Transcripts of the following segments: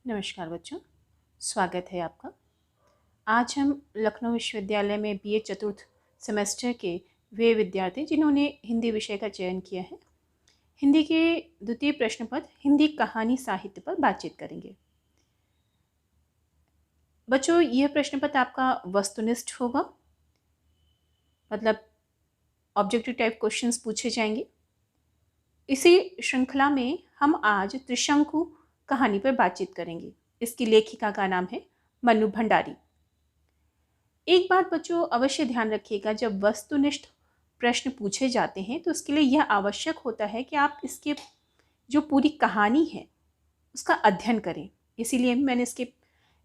नमस्कार बच्चों, स्वागत है आपका। आज हम लखनऊ विश्वविद्यालय में बीए चतुर्थ सेमेस्टर के वे विद्यार्थी जिन्होंने हिंदी विषय का चयन किया है, हिंदी के द्वितीय प्रश्न पत्र हिंदी कहानी साहित्य पर बातचीत करेंगे। बच्चों, यह प्रश्न पत्र आपका वस्तुनिष्ठ होगा, मतलब ऑब्जेक्टिव टाइप क्वेश्चंस पूछे जाएंगे। इसी श्रृंखला में हम आज त्रिशंकु कहानी पर बातचीत करेंगे। इसकी लेखिका का नाम है मन्नू भंडारी। एक बात बच्चों अवश्य ध्यान रखिएगा, जब वस्तुनिष्ठ प्रश्न पूछे जाते हैं तो उसके लिए यह आवश्यक होता है कि आप इसके जो पूरी कहानी है उसका अध्ययन करें। इसीलिए मैंने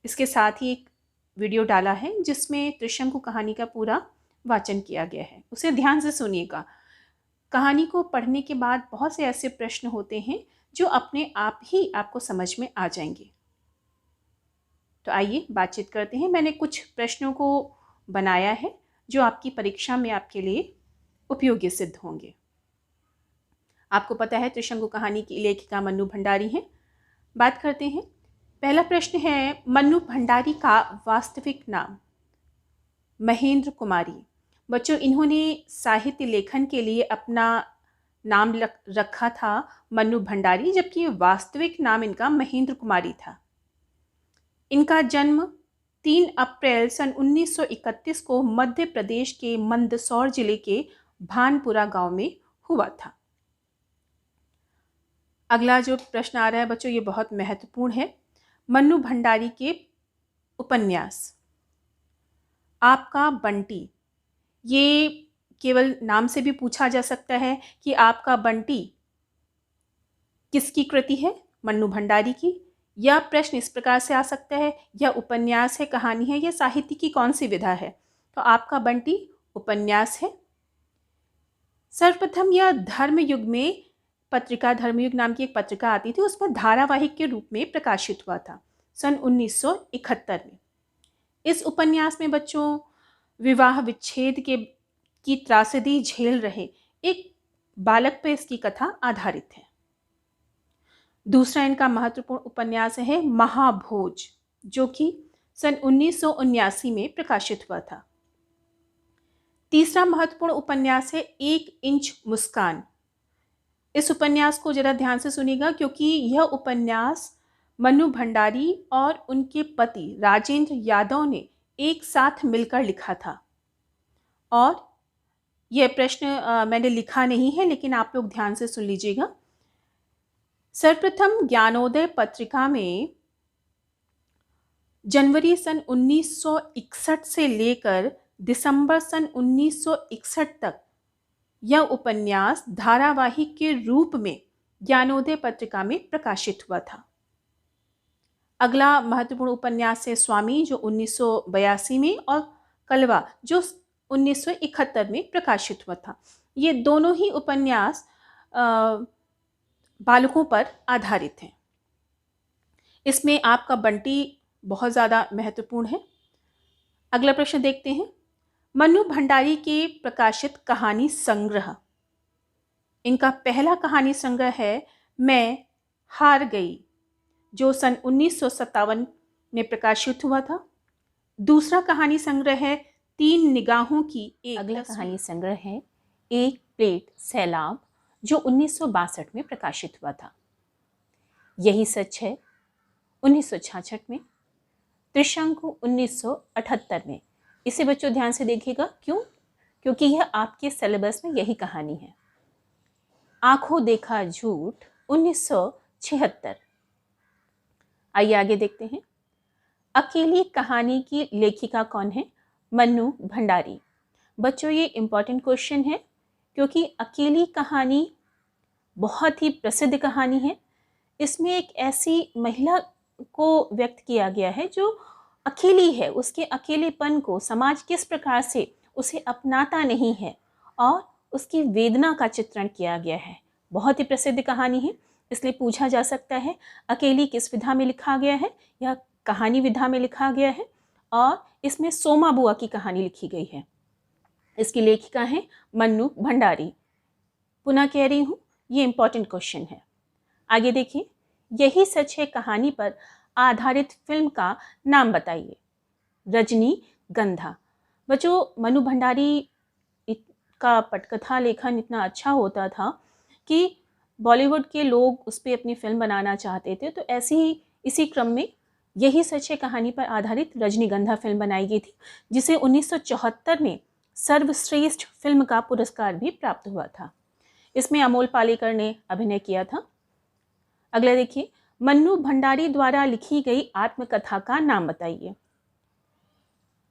इसके साथ ही एक वीडियो डाला है जिसमें त्रिशंकु कहानी का पूरा वाचन किया गया है। उसे ध्यान से सुनिएगा। कहानी को पढ़ने के बाद बहुत से ऐसे प्रश्न होते हैं जो अपने आप ही आपको समझ में आ जाएंगे। तो आइए बातचीत करते हैं। मैंने कुछ प्रश्नों को बनाया है जो आपकी परीक्षा में आपके लिए उपयोगी सिद्ध होंगे। आपको पता है त्रिशंकु कहानी की लेखिका मन्नू भंडारी हैं। बात करते हैं। पहला प्रश्न है, मन्नू भंडारी का वास्तविक नाम? महेंद्र कुमारी। बच्चों, इन्होंने साहित्य लेखन के लिए अपना नाम रखा था मन्नू भंडारी, जबकि वास्तविक नाम इनका महेंद्र कुमारी था। इनका जन्म 3 अप्रैल सन 1931 को मध्य प्रदेश के मंदसौर जिले के भानपुरा गांव में हुआ था। अगला जो प्रश्न आ रहा है बच्चों, ये बहुत महत्वपूर्ण है। मन्नू भंडारी के उपन्यास आपका बंटी। ये केवल नाम से भी पूछा जा सकता है कि आपका बंटी किसकी कृति है? मन्नू भंडारी की। यह प्रश्न इस प्रकार से आ सकता है, यह उपन्यास है, कहानी है, यह साहित्य की कौन सी विधा है? तो आपका बंटी उपन्यास है। सर्वप्रथम यह धर्मयुग में पत्रिका, धर्मयुग नाम की एक पत्रिका आती थी, उसमें धारावाहिक के रूप में प्रकाशित हुआ था सन 1971 में। इस उपन्यास में बच्चों विवाह विच्छेद की त्रासदी झेल रहे एक बालक पर इसकी कथा आधारित है। दूसरा इनका महत्वपूर्ण उपन्यास है महाभोज, जो कि सन 1979 में प्रकाशित हुआ था। तीसरा महत्वपूर्ण उपन्यास है 1 इंच मुस्कान। इस उपन्यास को जरा ध्यान से सुनिएगा, क्योंकि यह उपन्यास मन्नू भंडारी और उनके पति राजेंद्र यादव ने एक साथ मिलकर लिखा था। और यह प्रश्न मैंने लिखा नहीं है, लेकिन आप लोग ध्यान से सुन लीजिएगा। सर्वप्रथम ज्ञानोदय पत्रिका में जनवरी सन 1961 से लेकर दिसंबर सन 1961 तक यह उपन्यास धारावाहिक के रूप में ज्ञानोदय पत्रिका में प्रकाशित हुआ था। अगला महत्वपूर्ण उपन्यास है स्वामी, जो 1982 में, और कलवा, जो 1971 में प्रकाशित हुआ था। ये दोनों ही उपन्यास बालकों पर आधारित हैं। इसमें आपका बंटी बहुत ज़्यादा महत्वपूर्ण है। अगला प्रश्न देखते हैं। मन्नू भंडारी के प्रकाशित कहानी संग्रह। इनका पहला कहानी संग्रह है मैं हार गई, जो सन 1957 में प्रकाशित हुआ था। दूसरा कहानी संग्रह है 3 निगाहों की एक। अगला कहानी संग्रह है एक प्लेट सैलाब, जो 1962 में प्रकाशित हुआ था। यही सच है 1966 में। त्रिशंकु 1978 में। इसे बच्चों ध्यान से देखिएगा। क्यों? क्योंकि यह आपके सिलेबस में यही कहानी है। आंखों देखा झूठ 1976। आइए आगे देखते हैं। अकेली कहानी की लेखिका कौन है? मन्नू भंडारी। बच्चों, ये इंपॉर्टेंट क्वेश्चन है, क्योंकि अकेली कहानी बहुत ही प्रसिद्ध कहानी है। इसमें एक ऐसी महिला को व्यक्त किया गया है जो अकेली है, उसके अकेलेपन को समाज किस प्रकार से उसे अपनाता नहीं है, और उसकी वेदना का चित्रण किया गया है। बहुत ही प्रसिद्ध कहानी है, इसलिए पूछा जा सकता है अकेली किस विधा में लिखा गया है? यह कहानी विधा में लिखा गया है, और इसमें सोमा बुआ की कहानी लिखी गई है। इसकी लेखिका है मन्नू भंडारी। पुनः कह रही हूँ, ये इंपॉर्टेंट क्वेश्चन है। आगे देखिए। यही सच है कहानी पर आधारित फिल्म का नाम बताइए। रजनीगंधा। बच्चों, मनु भंडारी का पटकथा लेखन इतना अच्छा होता था कि बॉलीवुड के लोग उस पर अपनी फिल्म बनाना चाहते थे। तो ऐसे ही इसी क्रम में यही सच है कहानी पर आधारित रजनीगंधा फिल्म बनाई गई थी, जिसे 1974 में सर्वश्रेष्ठ फिल्म का पुरस्कार भी प्राप्त हुआ था। इसमें अमोल पालेकर ने अभिनय किया था। अगला देखिए, मन्नू भंडारी द्वारा लिखी गई आत्मकथा का नाम बताइए।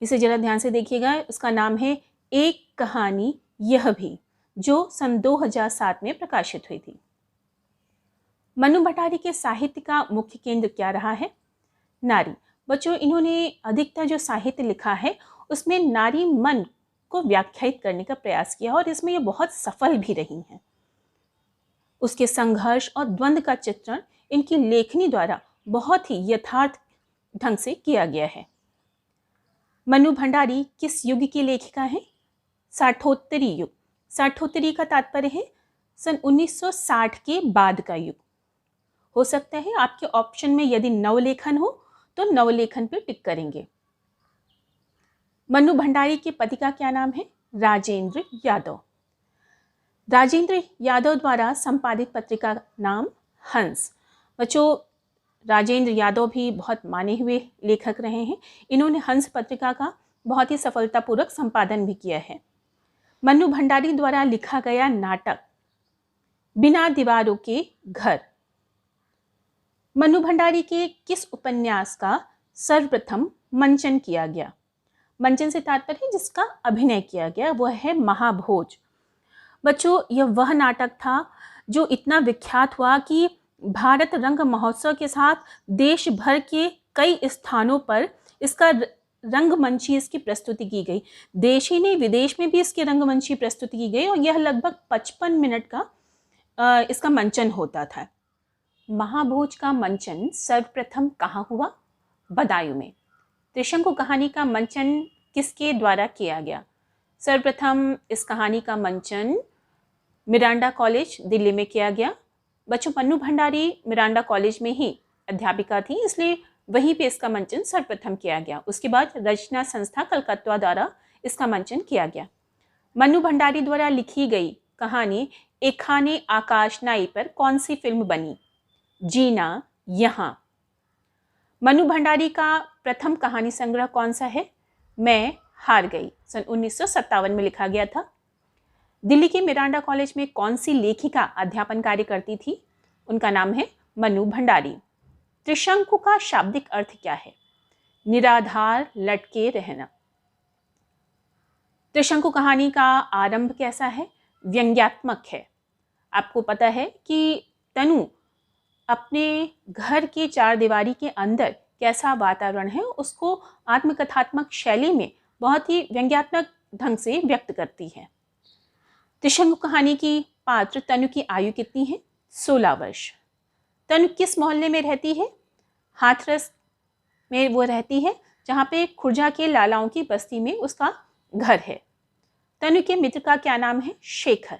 इसे जरा ध्यान से देखिएगा। उसका नाम है एक कहानी यह भी, जो सन 2007 में प्रकाशित हुई थी। मन्नू भंडारी के साहित्य का मुख्य केंद्र क्या रहा है? नारी। बच्चों, इन्होंने अधिकतर जो साहित्य लिखा है उसमें नारी मन को व्याख्यायित करने का प्रयास किया और इसमें ये बहुत सफल भी रही हैं। उसके संघर्ष और द्वंद्व का चित्रण इनकी लेखनी द्वारा बहुत ही यथार्थ ढंग से किया गया है। मन्नू भंडारी किस युग की लेखिका हैं? साठोत्तरी युग। साठोत्तरी का तात्पर्य है सन 1960 के बाद का युग। हो सकता है आपके ऑप्शन में यदि नवलेखन हो तो नवलेखन पर टिक करेंगे। मन्नू भंडारी के पति का क्या नाम है? राजेंद्र यादव। राजेंद्र यादव द्वारा संपादित पत्रिका का नाम हंस। बच्चों, राजेंद्र यादव भी बहुत माने हुए लेखक रहे हैं। इन्होंने हंस पत्रिका का बहुत ही सफलतापूर्वक संपादन भी किया है। मन्नू भंडारी द्वारा लिखा गया नाटक बिना दीवारों के घर। मन्नू भंडारी के किस उपन्यास का सर्वप्रथम मंचन किया गया? मंचन से तात्पर्य जिसका अभिनय किया गया वह है महाभोज। बच्चों, यह वह नाटक था जो इतना विख्यात हुआ कि भारत रंग महोत्सव के साथ देश भर के कई स्थानों पर इसका रंगमंची इसकी प्रस्तुति की गई। देश ही नहीं, विदेश में भी इसकी रंगमंची प्रस्तुति की गई और यह लगभग 55 मिनट का इसका मंचन होता था। महाभोज का मंचन सर्वप्रथम कहाँ हुआ? बदायूं में। त्रिशंकु कहानी का मंचन किसके द्वारा किया गया? सर्वप्रथम इस कहानी का मंचन मिरांडा कॉलेज दिल्ली में किया गया। बच्चों, मन्नू भंडारी मिरांडा कॉलेज में ही अध्यापिका थी, इसलिए वहीं पे इसका मंचन सर्वप्रथम किया गया। उसके बाद रचना संस्था कलकत्ता द्वारा इसका मंचन किया गया। मन्नू भंडारी द्वारा लिखी गई कहानी एक खाने आकाश नाई पर कौन सी फिल्म बनी? जीना यहाँ। मन्नू भंडारी का प्रथम कहानी संग्रह कौन सा है? मैं हार गई, सन 1957 में लिखा गया था। दिल्ली के मिरांडा कॉलेज में कौन सी लेखिका अध्यापन कार्य करती थी? उनका नाम है मन्नू भंडारी। त्रिशंकु का शाब्दिक अर्थ क्या है? निराधार लटके रहना। त्रिशंकु कहानी का आरंभ कैसा है? व्यंग्यात्मक है। आपको पता है कि तनु अपने घर की चार दीवारी के अंदर कैसा वातावरण है उसको आत्मकथात्मक शैली में बहुत ही व्यंग्यात्मक ढंग से व्यक्त करती है। त्रिशंकु कहानी की पात्र तनु की आयु कितनी है? 16 वर्ष। तनु किस मोहल्ले में रहती है? हाथरस में वो रहती है, जहाँ पे खुर्जा के लालाओं की बस्ती में उसका घर है। तनु के मित्र का क्या नाम है? शेखर।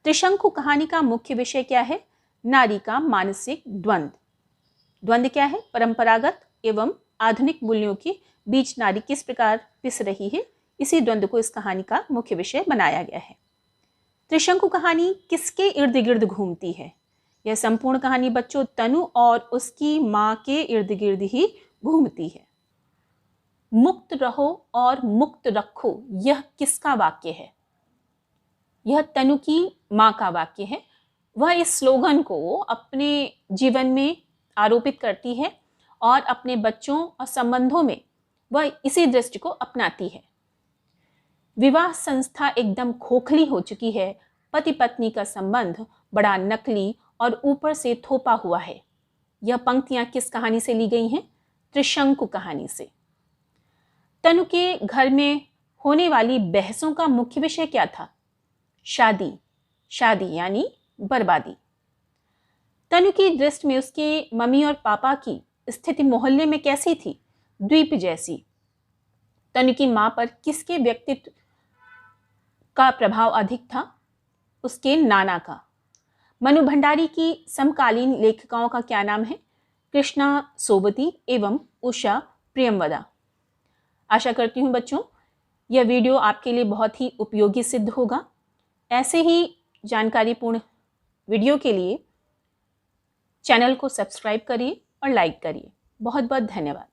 त्रिशंकु कहानी का मुख्य विषय क्या है? नारी का मानसिक द्वंद्व। द्वंद्व क्या है? परंपरागत एवं आधुनिक मूल्यों के बीच नारी किस प्रकार पिस रही है, इसी द्वंद्व को इस कहानी का मुख्य विषय बनाया गया है। त्रिशंकु कहानी किसके इर्द गिर्द घूमती है? यह संपूर्ण कहानी बच्चों तनु और उसकी माँ के इर्द गिर्द ही घूमती है। मुक्त रहो और मुक्त रखो, यह किसका वाक्य है? यह तनु की माँ का वाक्य है। वह इस स्लोगन को अपने जीवन में आरोपित करती है और अपने बच्चों और संबंधों में वह इसी दृष्टि को अपनाती है। विवाह संस्था एकदम खोखली हो चुकी है। पति पत्नी का संबंध बड़ा नकली और ऊपर से थोपा हुआ है। यह पंक्तियां किस कहानी से ली गई हैं? त्रिशंकु कहानी से। तनु के घर में होने वाली बहसों का मुख्य विषय क्या था? शादी। शादी यानी बर्बादी। तनु की दृष्टि में उसके मम्मी और पापा की स्थिति मोहल्ले में कैसी थी? द्वीप जैसी। तनु की माँ पर किसके व्यक्तित्व का प्रभाव अधिक था? उसके नाना का। मन्नू भंडारी की समकालीन लेखिकाओं का क्या नाम है? कृष्णा सोबती एवं उषा प्रियमवदा। आशा करती हूँ बच्चों यह वीडियो आपके लिए बहुत ही उपयोगी सिद्ध होगा। ऐसे ही जानकारीपूर्ण वीडियो के लिए चैनल को सब्सक्राइब करिए और लाइक करिए। बहुत बहुत धन्यवाद।